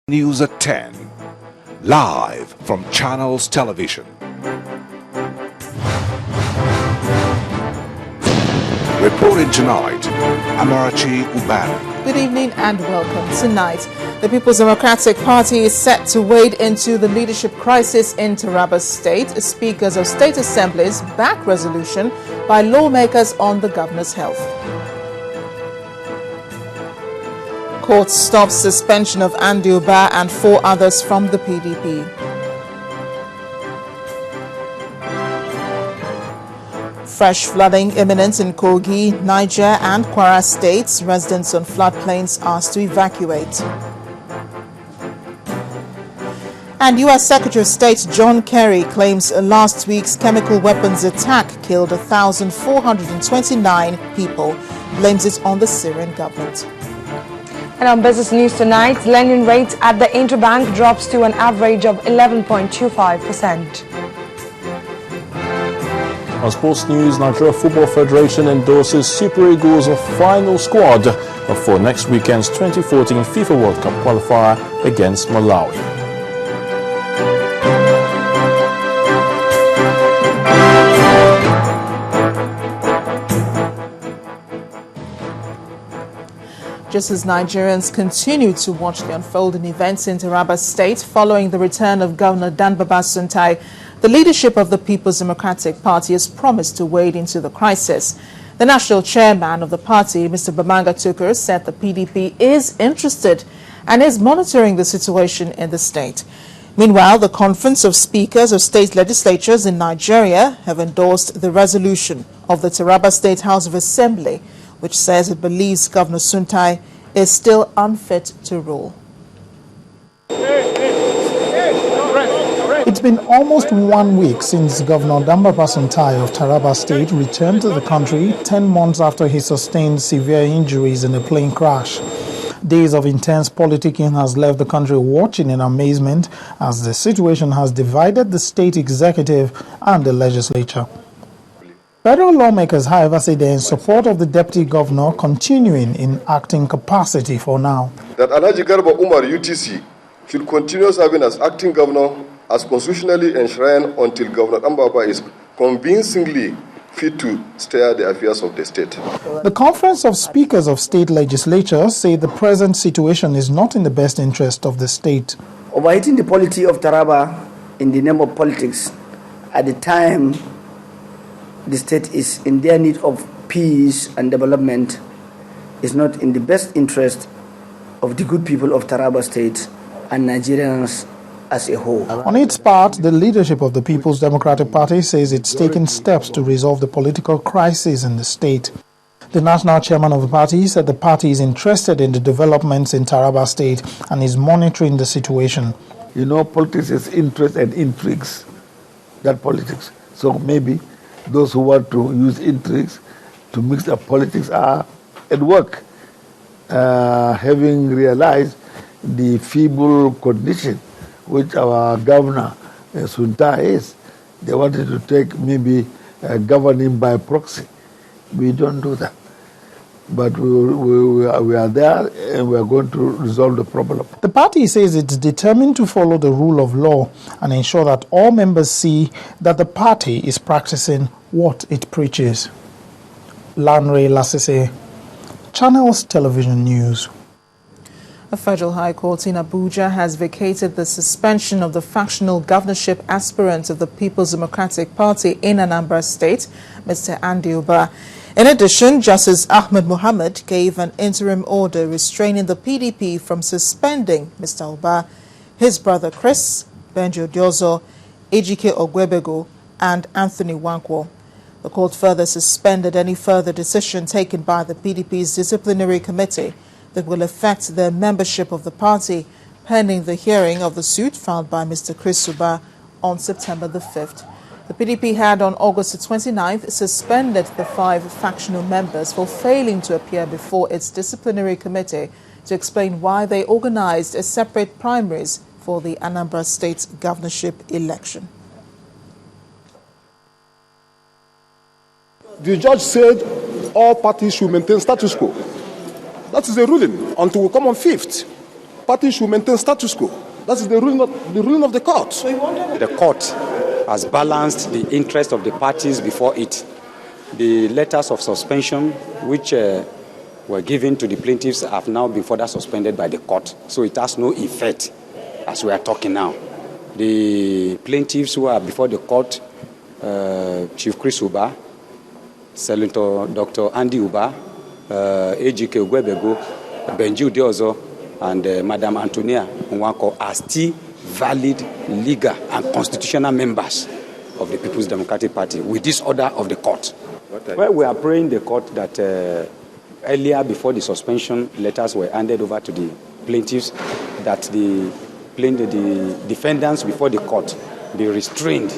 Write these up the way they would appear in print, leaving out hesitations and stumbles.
News at 10, live from Channels Television. Reporting tonight, Amarachi Ubani. Good evening and welcome. Tonight, the People's Democratic Party is set to wade into the leadership crisis in Taraba State. Speakers of state assemblies back resolution by lawmakers on the governor's health. Court stops suspension of Andy Ubah and 4 others from the PDP. Fresh flooding imminent in Kogi, Niger and Kwara states. Residents on floodplains asked to evacuate. And U.S. Secretary of State John Kerry claims last week's chemical weapons attack killed 1,429 people. Blames it on the Syrian government. And on business news tonight, lending rates at the interbank drops to an average of 11.25%. On sports news, Nigeria Football Federation endorses Super Eagles' final squad for next weekend's 2014 FIFA World Cup qualifier against Malawi. Just as Nigerians continue to watch the unfolding events in Taraba State following the return of Governor Danbaba Suntai, the leadership of the People's Democratic Party has promised to wade into the crisis. The national chairman of the party, Mr. Bamanga Tukur, said the PDP is interested and is monitoring the situation in the state. Meanwhile, the Conference of Speakers of State Legislatures in Nigeria have endorsed the resolution of the Taraba State House of Assembly, which says it believes Governor Suntai is still unfit to rule. It's been almost 1 week since Governor Danbaba Suntai of Taraba State returned to the country 10 months after he sustained severe injuries in a plane crash. Days of intense politicking has left the country watching in amazement as the situation has divided the state executive and the legislature. Federal lawmakers, however, say they're in support of the deputy governor continuing in acting capacity for now. That Alhaji Garba Umar UTC should continue serving as acting governor as constitutionally enshrined until Governor Danbaba is convincingly fit to steer the affairs of the state. The Conference of Speakers of State Legislatures say the present situation is not in the best interest of the state. Overheating the polity of Taraba in the name of politics at the time the state is in their need of peace and development is not in the best interest of the good people of Taraba State and Nigerians as a whole. On its part, the leadership of the People's Democratic Party says it's taken steps to resolve the political crisis in the state. The national chairman of the party said the party is interested in the developments in Taraba State and is monitoring the situation. You know, politics is interest and intrigues, that politics. So maybe those who want to use intrigues to mix up politics are at work, having realized the feeble condition which our governor Suntai is. They wanted to take maybe governing by proxy. We don't do that. But we are there and we are going to resolve the problem. The party says it's determined to follow the rule of law and ensure that all members see that the party is practicing what it preaches. Lanre Lasese, Channels Television News. A federal high court in Abuja has vacated the suspension of the factional governorship aspirant of the People's Democratic Party in Anambra State, Mr. Andy Ubah. In addition, Justice Ahmed Mohammed gave an interim order restraining the PDP from suspending Mr. Ubah, his brother Chris, Benjo Diozo, Ejike Ogwebego, and Anthony Wankwo. The court further suspended any further decision taken by the PDP's disciplinary committee that will affect their membership of the party, pending the hearing of the suit filed by Mr. Chris Ubah on September the 5th. The PDP had on August the 29th suspended the 5 factional members for failing to appear before its disciplinary committee to explain why they organized a separate primaries for the Anambra State governorship election. The judge said all parties should maintain status quo. That is the ruling until we come on 5th. parties should maintain status quo. That is the ruling of the court. The court has balanced the interest of the parties before it. The letters of suspension which were given to the plaintiffs have now been further suspended by the court. So it has no effect as we are talking now. The plaintiffs who are before the court, Chief Chris Uba, Senator Dr. Andy Uba, Ejike Ugwebego, Benji Udiozo, and Madam Antonia Nwanko are still valid legal and constitutional members of the People's Democratic Party with this order of the court. Well, we are praying the court that earlier, before the suspension letters were handed over to the plaintiffs, that the defendants before the court be restrained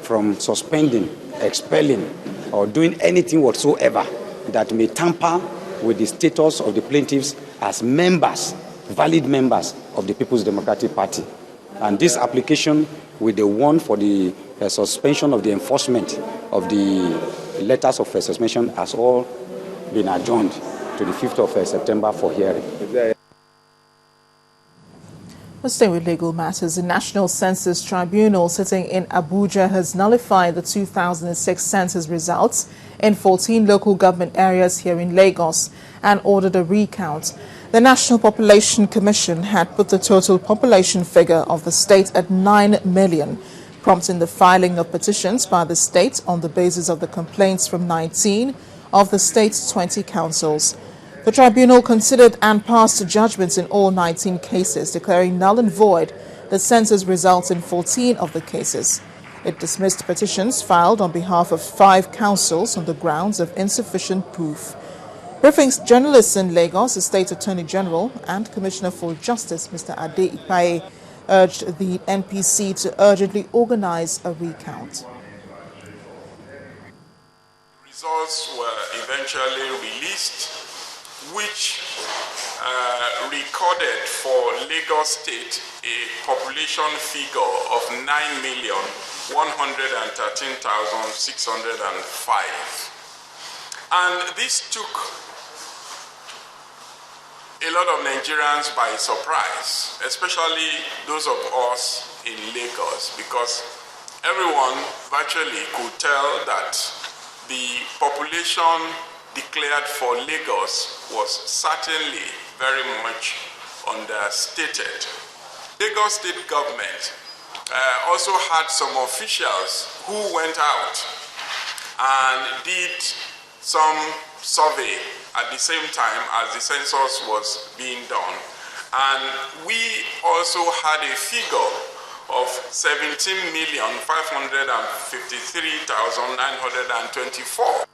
from suspending, expelling, or doing anything whatsoever that may tamper with the status of the plaintiffs as members, valid members of the People's Democratic Party. And this application with the one for the suspension of the enforcement of the letters of suspension has all been adjourned to the 5th of September for hearing. Let's stay with legal matters. The National Census Tribunal sitting in Abuja has nullified the 2006 census results in 14 local government areas here in Lagos and ordered a recount. The National Population Commission had put the total population figure of the state at 9 million, prompting the filing of petitions by the state on the basis of the complaints from 19 of the state's 20 councils. The tribunal considered and passed judgments in all 19 cases, declaring null and void the census results in 14 of the cases. It dismissed petitions filed on behalf of 5 councils on the grounds of insufficient proof. Briefing's journalists in Lagos, the State Attorney General and Commissioner for Justice, Mr. Ade Ipaye, urged the NPC to urgently organize a recount. Results were eventually released, which recorded for Lagos State a population figure of 9,113,605. And this took a lot of Nigerians by surprise, especially those of us in Lagos, because everyone virtually could tell that the population declared for Lagos was certainly very much understated. Lagos State government also had some officials who went out and did some survey at the same time as the census was being done. And we also had a figure of 17,553,924.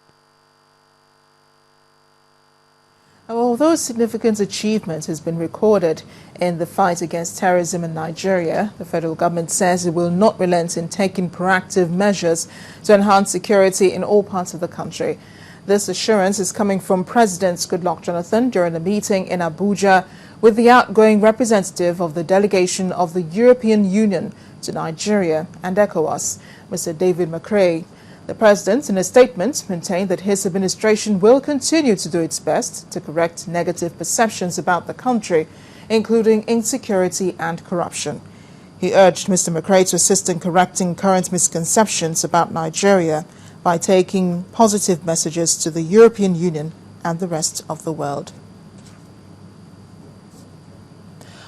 Although significant achievement has been recorded in the fight against terrorism in Nigeria, the federal government says it will not relent in taking proactive measures to enhance security in all parts of the country. This assurance is coming from President Goodluck Jonathan during a meeting in Abuja with the outgoing representative of the delegation of the European Union to Nigeria and ECOWAS, Mr. David McCrae. The president, in a statement, maintained that his administration will continue to do its best to correct negative perceptions about the country, including insecurity and corruption. He urged Mr. McCrae to assist in correcting current misconceptions about Nigeria by taking positive messages to the European Union and the rest of the world.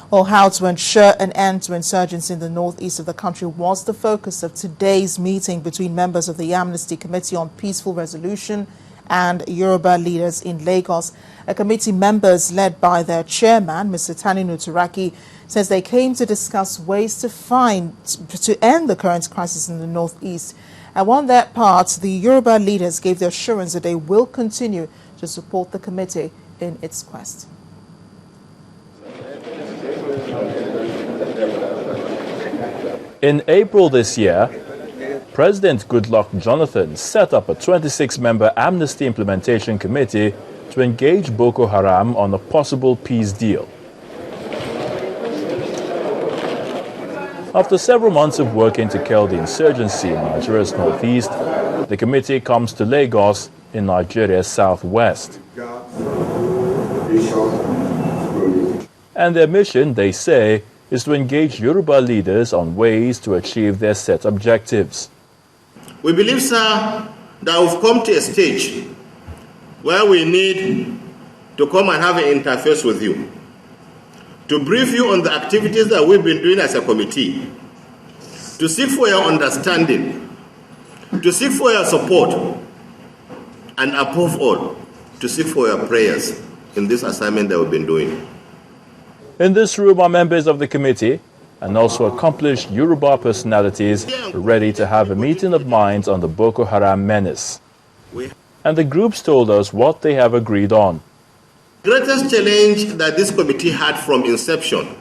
Well, how to ensure an end to insurgency in the northeast of the country was the focus of today's meeting between members of the Amnesty Committee on Peaceful Resolution and Yoruba leaders in Lagos. A committee members led by their chairman, Mr. Tani Nuturaki, says they came to discuss ways to end the current crisis in the northeast. And on their part, the Yoruba leaders gave the assurance that they will continue to support the committee in its quest. In April this year, President Goodluck Jonathan set up a 26-member Amnesty Implementation Committee to engage Boko Haram on a possible peace deal. After several months of working to kill the insurgency in Nigeria's northeast, the committee comes to Lagos in Nigeria's southwest. And their mission, they say, is to engage Yoruba leaders on ways to achieve their set objectives. We believe, sir, that we've come to a stage where we need to come and have an interface with you, to brief you on the activities that we've been doing as a committee, to seek for your understanding, to seek for your support, and above all, to seek for your prayers in this assignment that we've been doing. In this room are members of the committee and also accomplished Yoruba personalities ready to have a meeting of minds on the Boko Haram menace. And the groups told us what they have agreed on. The greatest challenge that this committee had from inception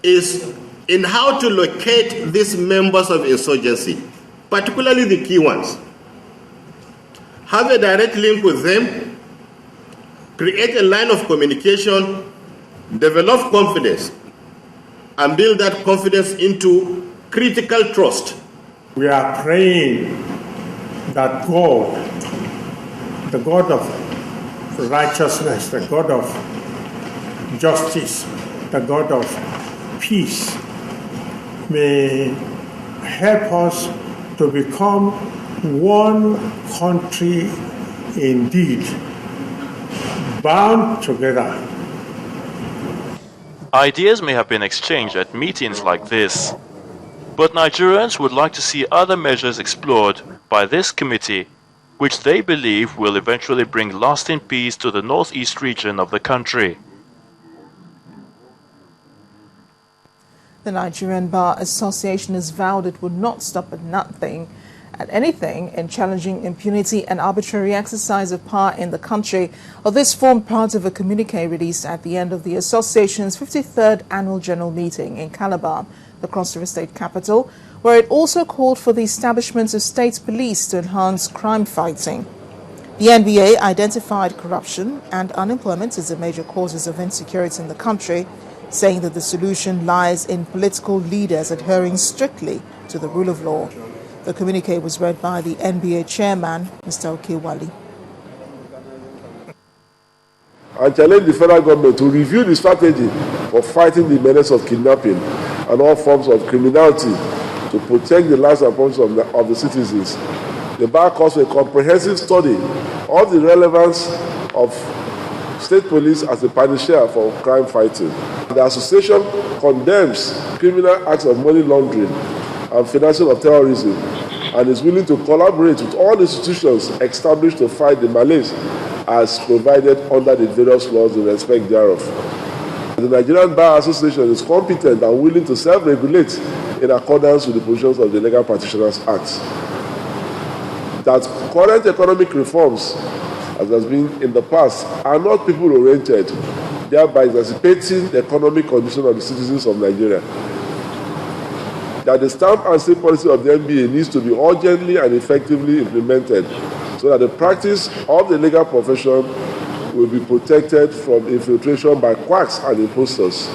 is in how to locate these members of insurgency, particularly the key ones, have a direct link with them, create a line of communication, develop confidence, and build that confidence into critical trust. We are praying that God, the God of righteousness, the God of justice, the God of peace, may help us to become one country indeed, bound together. Ideas may have been exchanged at meetings like this, but Nigerians would like to see other measures explored by this committee, which they believe will eventually bring lasting peace to the northeast region of the country. The Nigerian Bar Association has vowed it would not stop at anything in challenging impunity and arbitrary exercise of power in the country. This formed part of a communique released at the end of the association's 53rd annual general meeting in Calabar, the Cross River State capital, where it also called for the establishment of state police to enhance crime fighting. The NBA identified corruption and unemployment as the major causes of insecurity in the country, saying that the solution lies in political leaders adhering strictly to the rule of law. The communique was read by the NBA chairman, Mr. Okewali. I challenge the federal government to review the strategy of fighting the menace of kidnapping and all forms of criminality to protect the lives and property of the citizens. The bar calls for a comprehensive study of the relevance of state police as a panacea for crime fighting. The association condemns criminal acts of money laundering and financing of terrorism and is willing to collaborate with all institutions established to fight the malaise as provided under the various laws in respect thereof. The Nigerian Bar Association is competent and willing to self-regulate in accordance with the provisions of the Legal Practitioners Act. That current economic reforms, as has been in the past, are not people-oriented, thereby exacerbating the economic condition of the citizens of Nigeria. That the stamp and seal policy of the NBA needs to be urgently and effectively implemented so that the practice of the legal profession will be protected from infiltration by quacks and imposters.